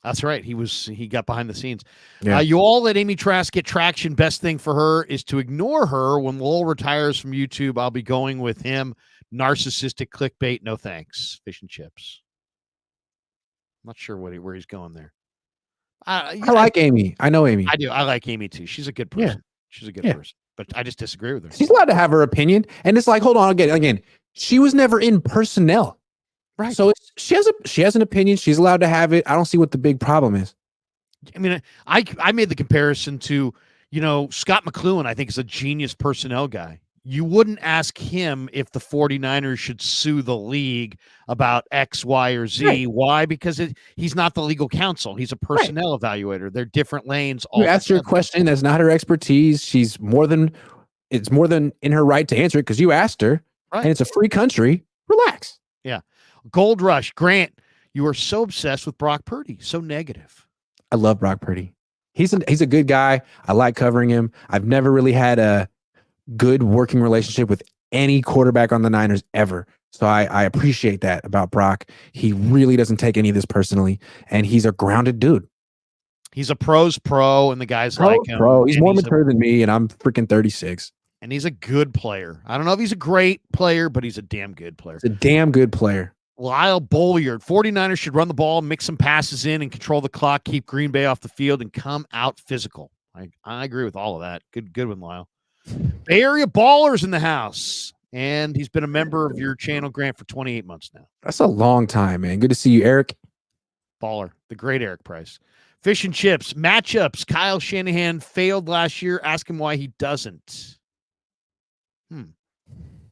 That's right. He got behind the scenes. Yeah. You all let Amy Trask get traction. Best thing for her is to ignore her. When Lowell retires from YouTube, I'll be going with him. Narcissistic clickbait. No thanks. Fish and chips. I'm not sure where he's going there. I like Amy. I know Amy. I do. I like Amy too. She's a good person. Yeah. She's a good person. But I just disagree with her. She's allowed to have her opinion. And it's like, hold on again. She was never in personnel. Right. So she has an opinion. She's allowed to have it. I don't see what the big problem is. I mean, I made the comparison to, Scott McCloughan, I think, is a genius personnel guy. You wouldn't ask him if the 49ers should sue the league about X, Y, or Z. Right. Why? Because he's not the legal counsel. He's a personnel evaluator. They're different lanes. You asked her a question that's not her expertise. It's more than in her right to answer it because you asked her, right. And it's a free country. Relax. Yeah. Gold Rush. Grant, you are so obsessed with Brock Purdy. So negative. I love Brock Purdy. He's a good guy. I like covering him. I've never really had a good working relationship with any quarterback on the Niners ever. So I appreciate that about Brock. He really doesn't take any of this personally, and he's a grounded dude. He's a pro's pro, and the guys like him. He's more mature than me, and I'm freaking 36. And he's a good player. I don't know if he's a great player, but he's a damn good player. He's a damn good player. Lyle Bolliard, 49ers should run the ball, mix some passes in, and control the clock, keep Green Bay off the field, and come out physical. I agree with all of that. Good one, Lyle. Bay Area Ballers in the house. And he's been a member of your channel, Grant, for 28 months now. That's a long time, man. Good to see you, Eric. Baller. The great Eric Price. Fish and chips. Matchups. Kyle Shanahan failed last year. Ask him why he doesn't.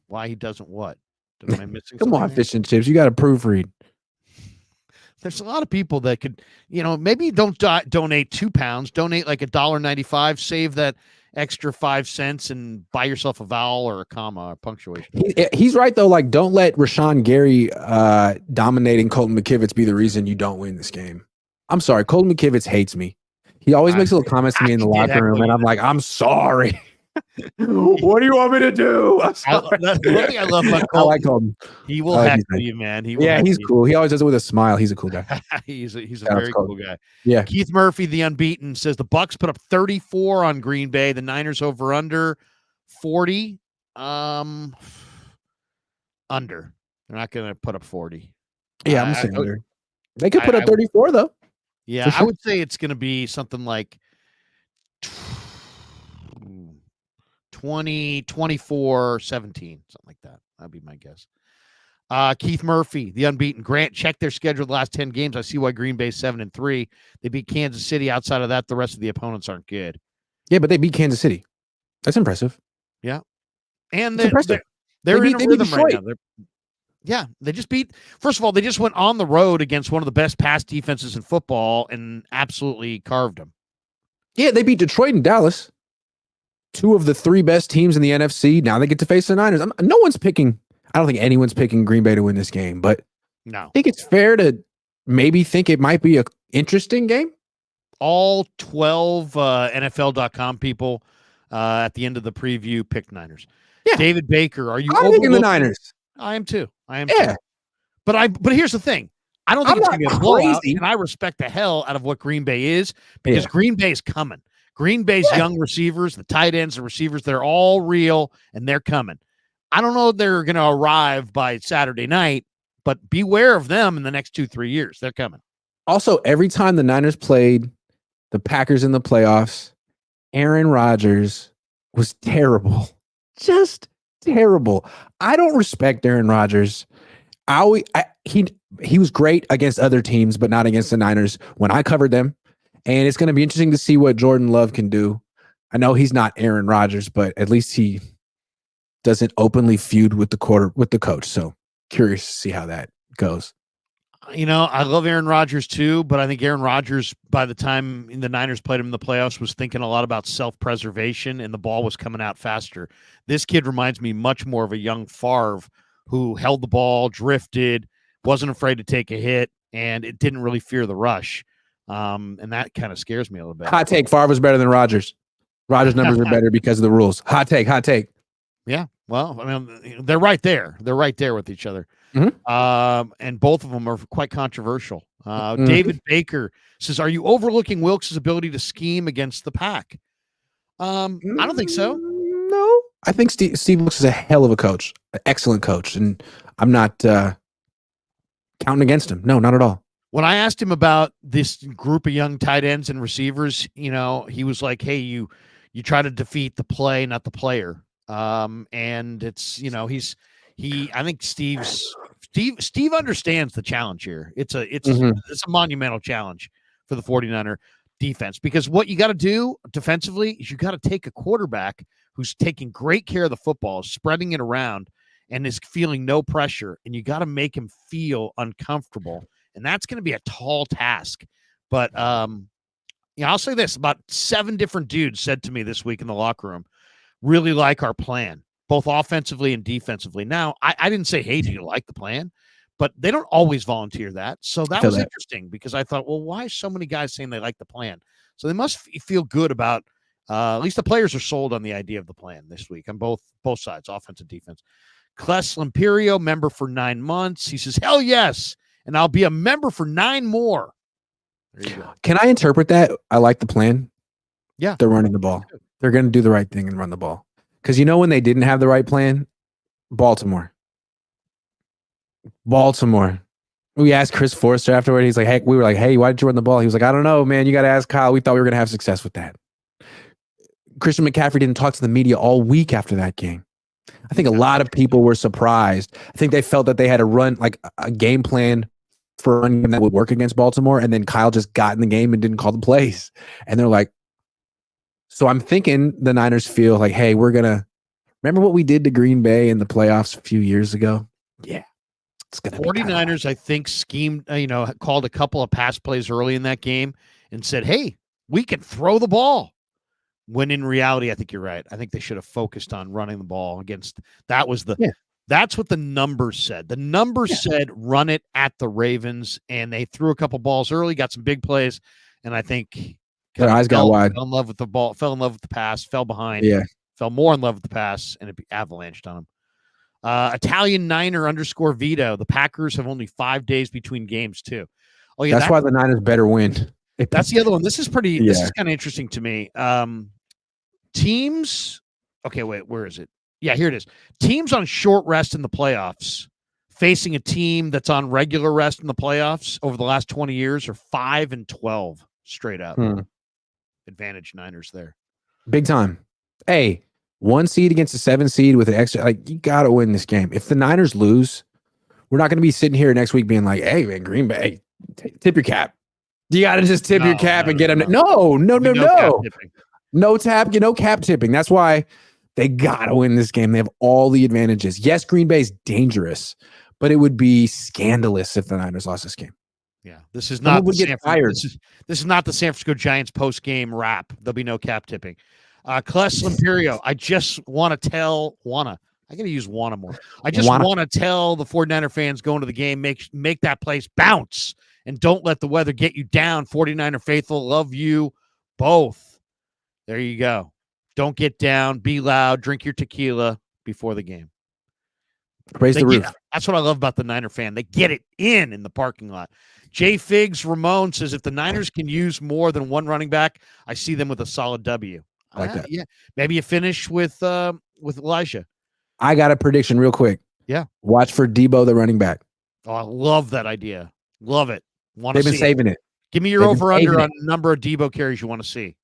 Why he doesn't what? Am I missing Come on, Fish and chips. You got to proofread. There's a lot of people that could, maybe don't donate £2. Donate like $1.95. Save that extra 5 cents and buy yourself a vowel or a comma or punctuation. He's right though. Like, don't let Rashawn Gary dominating Colton McKivitz be the reason you don't win this game. I'm sorry, Colton McKivitz hates me. He always makes little comments to me in the locker room, and I'm like, I'm sorry. What do you want me to do? One thing I love about Colton, I like Colton. He will heckle you, man. He's cool. He always does it with a smile. He's a cool guy. he's a very cool guy. Yeah. Keith Murphy, the unbeaten, says the Bucs put up 34 on Green Bay. The Niners over under 40. Under. They're not going to put up 40. Yeah, I'm saying under. They could put up 34 though. Yeah, sure. I would say it's going to be something like 20, 24, 17, something like that. That'd be my guess. Keith Murphy, the unbeaten. Grant, check their schedule the last 10 games. I see why Green Bay's 7-3. They beat Kansas City. Outside of that, the rest of the opponents aren't good. Yeah, but they beat Kansas City. That's impressive. Yeah. And they're in a rhythm right now. They just beat. First of all, they just went on the road against one of the best pass defenses in football and absolutely carved them. Yeah, they beat Detroit and Dallas. 2 of the 3 best teams in the NFC. Now they get to face the Niners. No one's picking. I don't think anyone's picking Green Bay to win this game, but no. I think it's fair to maybe think it might be an interesting game. All 12 NFL.com people at the end of the preview picked Niners. Yeah. David Baker, are you I'm picking the Niners? I am too. Too. But here's the thing. I don't think it's going to be a blowout, and I respect the hell out of what Green Bay is because Green Bay is coming. Green Bay's young receivers, the tight ends, the receivers, they're all real, and they're coming. I don't know if they're going to arrive by Saturday night, but beware of them in the next 2-3 years. They're coming. Also, every time the Niners played the Packers in the playoffs, Aaron Rodgers was terrible. Just terrible. I don't respect Aaron Rodgers. He was great against other teams, but not against the Niners when I covered them. And it's going to be interesting to see what Jordan Love can do. I know he's not Aaron Rodgers, but at least he doesn't openly feud with the coach. So curious to see how that goes. I love Aaron Rodgers too, but I think Aaron Rodgers, by the time the Niners played him in the playoffs, was thinking a lot about self-preservation, and the ball was coming out faster. This kid reminds me much more of a young Favre who held the ball, drifted, wasn't afraid to take a hit, and it didn't really fear the rush. And that kind of scares me a little bit. Hot take: Favre was better than Rodgers. Rodgers' numbers are better because of the rules. Hot take. Yeah, well, I mean, they're right there. They're right there with each other. And both of them are quite controversial. David Baker says, "Are you overlooking Wilkes' ability to scheme against the pack?" I don't think so. No, I think Steve Wilkes is a hell of a coach, an excellent coach, and I'm not counting against him. No, not at all. When I asked him about this group of young tight ends and receivers, he was like, "Hey, you try to defeat the play, not the player." And it's, I think Steve understands the challenge here. It's a monumental challenge for the 49er defense, because what you got to do defensively is you got to take a quarterback who's taking great care of the football, spreading it around, and is feeling no pressure, and you got to make him feel uncomfortable. And that's going to be a tall task. But I'll say this: about 7 different dudes said to me this week in the locker room, really like our plan, both offensively and defensively. Now, I didn't say, "Hey, do you like the plan?" But they don't always volunteer that. So that was interesting, because I thought, well, why are so many guys saying they like the plan? So they must feel good about, at least the players are sold on the idea of the plan this week on both sides, offense and defense. Cles Limperio, member for 9 months. He says, "Hell yes. And I'll be a member for 9 more. There you go. Can I interpret that? I like the plan. Yeah. They're running the ball. They're going to do the right thing and run the ball. Because when they didn't have the right plan? Baltimore. We asked Chris Forrester afterward. He's like, "Hey," we were like, "Hey, why did you run the ball?" He was like, "I don't know, man. You got to ask Kyle. We thought we were going to have success with that." Christian McCaffrey didn't talk to the media all week after that game. I think a lot of people were surprised. I think they felt that they had to run like a game plan for a run game that would work against Baltimore, and then Kyle just got in the game and didn't call the plays. And they're like, so I'm thinking the Niners feel like, hey, we're going to remember what we did to Green Bay in the playoffs a few years ago? Yeah. It's going to 49ers, I think, schemed, called a couple of pass plays early in that game and said, "Hey, we can throw the ball." When in reality, I think you're right. I think they should have focused on running the ball against. That's what the numbers said. The numbers said run it at the Ravens, and they threw a couple balls early, got some big plays, and I think their eyes got wide. Fell in love with the ball, fell in love with the pass, fell behind, fell more in love with the pass, and it avalanched on them. Italian Niner _ Vito. The Packers have only 5 days between games too. Oh yeah, that's why the Niners better win. That's the other one. This is pretty. This is kind of interesting to me. Teams. Okay, wait. Where is it? Yeah, here it is. Teams on short rest in the playoffs facing a team that's on regular rest in the playoffs over the last 20 years are 5-12 straight up. Advantage Niners there. Big time. Hey, 1 seed against a 7 seed with an extra. You got to win this game. If the Niners lose, we're not going to be sitting here next week being like, "Hey, man, Green Bay, tip your cap." You got to just tip your cap and get them. No. No tap, cap tipping. That's why they got to win this game. They have all the advantages. Yes, Green Bay's dangerous, but it would be scandalous if the Niners lost this game. Yeah, this is not this is not the San Francisco Giants post-game wrap. There'll be no cap tipping. Cles Limperio, I just want to tell I got to use wanna more. I just want to tell the 49er fans going to the game, make that place bounce and don't let the weather get you down. 49er faithful, love you both. There you go. Don't get down. Be loud. Drink your tequila before the game. Praise the roof. That's what I love about the Niner fan. They get it in the parking lot. J. Figs Ramon says, if the Niners can use more than one running back, I see them with a solid W. I like that. Yeah. Maybe you finish with Elijah. I got a prediction real quick. Yeah. Watch for Debo, the running back. Oh, I love that idea. Love it. They've been saving it. Give me your over-under on the number of Debo carries you want to see.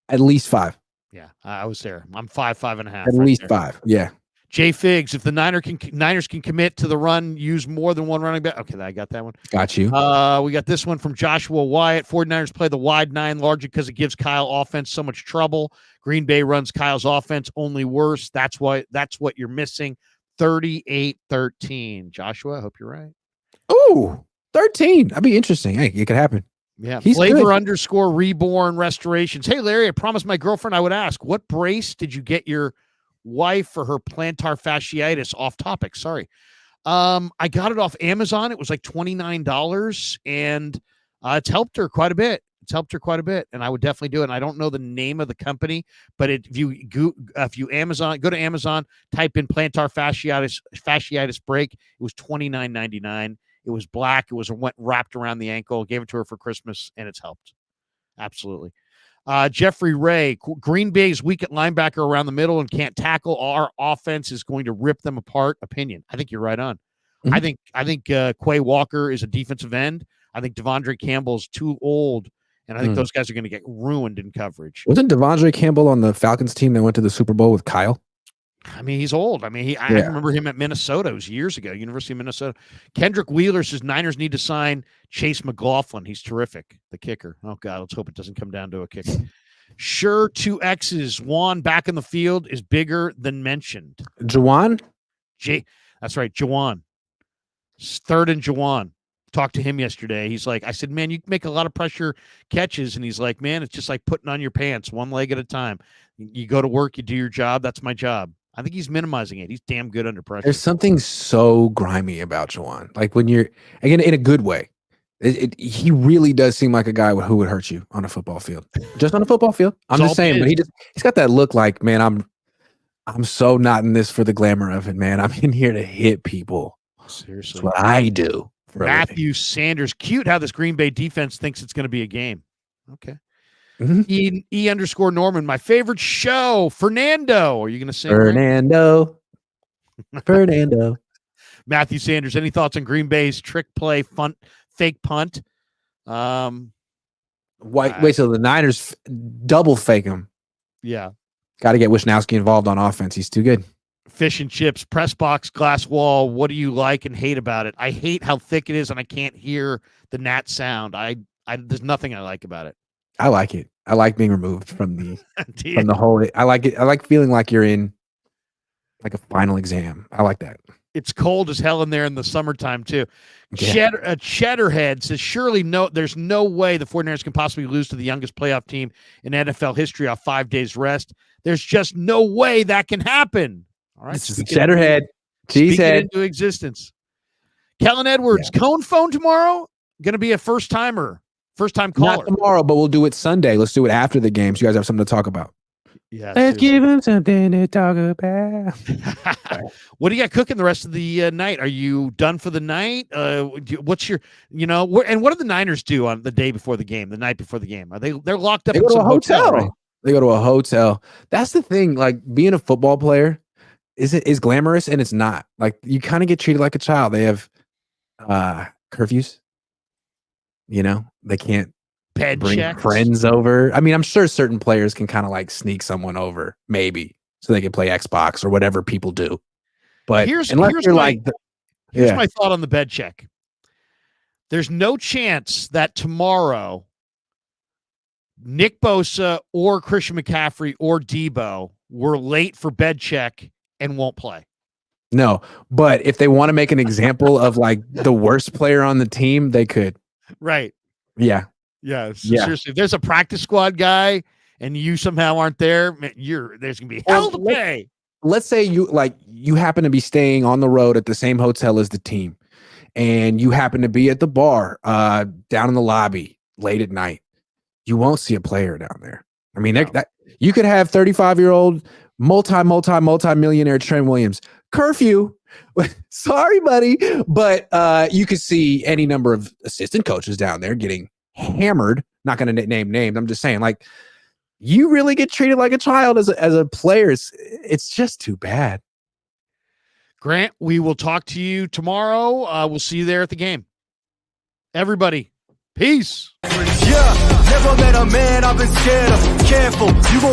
At least 5. Yeah, I was there. I'm 5.5. At least 5. Yeah. Jay Figs, if the Niners can commit to the run, use more than one running back. Okay, I got that one. Got you. We got this one from Joshua Wyatt. 49ers play the wide 9 largely because it gives Kyle offense so much trouble. Green Bay runs Kyle's offense only worse. That's what you're missing. 38-13. Joshua, I hope you're right. Ooh, 13. That'd be interesting. Hey, it could happen. Yeah. Flavor _ reborn restorations. Hey, Larry, I promised my girlfriend I would ask, what brace did you get your wife for her plantar fasciitis. Off topic, sorry. I got it off Amazon. It was like $29, and it's helped her quite a bit. And I would definitely do it. And I don't know the name of the company, but if you go to Amazon, type in plantar fasciitis break. It was $29.99. It was black. It was wrapped around the ankle. Gave it to her for Christmas, and it's helped. Absolutely. Jeffrey Ray, Green Bay's weak at linebacker around the middle and can't tackle. Our offense is going to rip them apart. Opinion. I think you're right on. Mm-hmm. I think Quay Walker is a defensive end. I think Devondre Campbell's too old, and I think those guys are going to get ruined in coverage. Wasn't Devondre Campbell on the Falcons team that went to the Super Bowl with Kyle? I mean, he's old. I mean, I remember him at Minnesota. It was years ago, University of Minnesota. Kendrick Wheeler says Niners need to sign Chase McLaughlin. He's terrific, the kicker. Oh, God, let's hope it doesn't come down to a kicker. Sure, 2 X's. Juan back in the field is bigger than mentioned. Juwan? That's right, Juwan. 3rd and Juwan. Talked to him yesterday. He's like, I said, man, you make a lot of pressure catches. And he's like, man, it's just like putting on your pants one leg at a time. You go to work, you do your job. That's my job. I think he's minimizing it. He's damn good under pressure. There's something so grimy about Juwan. Like when you're, again, in a good way. He really does seem like a guy who would hurt you on a football field. Just on a football field. I'm just saying, but he's got that look like, man, I'm so not in this for the glamour of it, man. I'm in here to hit people. Seriously. That's what I do. Matthew Sanders. Cute how this Green Bay defense thinks it's going to be a game. Okay. Mm-hmm. E_Norman. My favorite show. Fernando. Are you going to say Fernando? Fernando. Matthew Sanders. Any thoughts on Green Bay's trick play, fake punt? Wait till the Niners double fake him. Yeah. Got to get Wisnowski involved on offense. He's too good. Fish and chips, press box, glass wall. What do you like and hate about it? I hate how thick it is, and I can't hear the gnat sound. There's nothing I like about it. I like it. I like being removed from the whole. I like it. I like feeling like you're in like a final exam. I like that. It's cold as hell in there in the summertime too. Yeah. Cheddarhead says, surely there's no way the 49ers can possibly lose to the youngest playoff team in NFL history off 5 days rest. There's just no way that can happen. All right. It's just Cheddarhead. Cheesehead. Into existence. Kellen Edwards, Cohn phone tomorrow. Going to be a first time caller. Not tomorrow, but we'll do it Sunday. Let's do it after the game so you guys have something to talk about. Yeah, let's give him something to talk about. What do you got cooking the rest of the night? Are you done for the night? What's your, and what do the Niners do on the day before the game, the night before the game? They're locked up in some hotel, right? They go to a hotel. That's the thing. Like being a football player is glamorous, and it's not. Like you kind of get treated like a child. They have curfews. They can't bring friends over. I mean, I'm sure certain players can kind of like sneak someone over, maybe, so they can play Xbox or whatever people do. But here's my thought on the bed check. There's no chance that tomorrow Nick Bosa or Christian McCaffrey or Debo were late for bed check and won't play. No, but if they want to make an example of like the worst player on the team, they could. Right. Yeah. Yeah. Seriously, if there's a practice squad guy and you somehow aren't there, there's gonna be hell to pay. Let's say you happen to be staying on the road at the same hotel as the team, and you happen to be at the bar down in the lobby late at night. You won't see a player down there. I mean, you could have 35-year-old multi-millionaire Trent Williams. Curfew. Sorry, buddy. But you could see any number of assistant coaches down there getting hammered. Not going to name names. I'm just saying, like, you really get treated like a child as a player. It's just too bad. Grant, we will talk to you tomorrow. We'll see you there at the game. Everybody, peace. Yeah, never met a man I've been scared of. Careful, you won't